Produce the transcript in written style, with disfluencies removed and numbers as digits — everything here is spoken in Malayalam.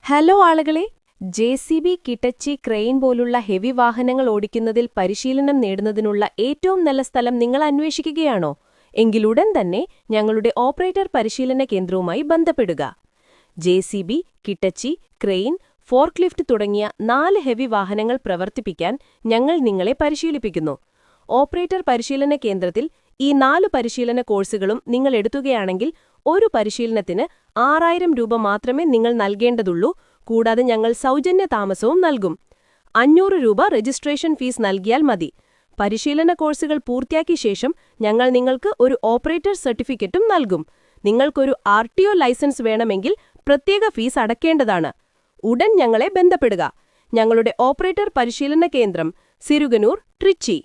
ഹലോ ആളുകളെ, ജെ.സി.ബി, കിറ്റച്ചി, ക്രെയിൻ പോലുള്ള ഹെവി വാഹനങ്ങൾ ഓടിക്കുന്നതിൽ പരിശീലനം നേടുന്നതിനുള്ള ഏറ്റവും നല്ല സ്ഥലം നിങ്ങൾ അന്വേഷിക്കുകയാണോ? എങ്കിലുടൻ തന്നെ ഞങ്ങളുടെ ഓപ്പറേറ്റർ പരിശീലന കേന്ദ്രവുമായി ബന്ധപ്പെടുക. ജെ.സി.ബി, കിറ്റച്ചി, ക്രെയിൻ, ഫോർക്ലിഫ്റ്റ് തുടങ്ങിയ 4 ഹെവി വാഹനങ്ങൾ പ്രവർത്തിപ്പിക്കാൻ ഞങ്ങൾ നിങ്ങളെ പരിശീലിപ്പിക്കുന്നു. ഓപ്പറേറ്റർ പരിശീലന കേന്ദ്രത്തിൽ ഈ 4 പരിശീലന കോഴ്സുകളും നിങ്ങൾ എടുത്തുകയാണെങ്കിൽ ഒരു പരിശീലനത്തിന് 6000 രൂപ മാത്രമേ നിങ്ങൾ നൽകേണ്ടതുള്ളൂ. കൂടാതെ ഞങ്ങൾ സൗജന്യ താമസവും നൽകും. 500 രൂപ രജിസ്ട്രേഷൻ ഫീസ് നൽകിയാൽ മതി. പരിശീലന കോഴ്സുകൾ പൂർത്തിയാക്കിയ ശേഷം ഞങ്ങൾ നിങ്ങൾക്ക് ഒരു ഓപ്പറേറ്റർ സർട്ടിഫിക്കറ്റും നൽകും. നിങ്ങൾക്കൊരു RTO ലൈസൻസ് വേണമെങ്കിൽ പ്രത്യേക ഫീസ് അടയ്ക്കേണ്ടതാണ്. ഉടൻ ഞങ്ങളെ ബന്ധപ്പെടുക. ഞങ്ങളുടെ ഓപ്പറേറ്റർ പരിശീലന കേന്ദ്രം സിരുഗനൂർ, ട്രിച്ചി.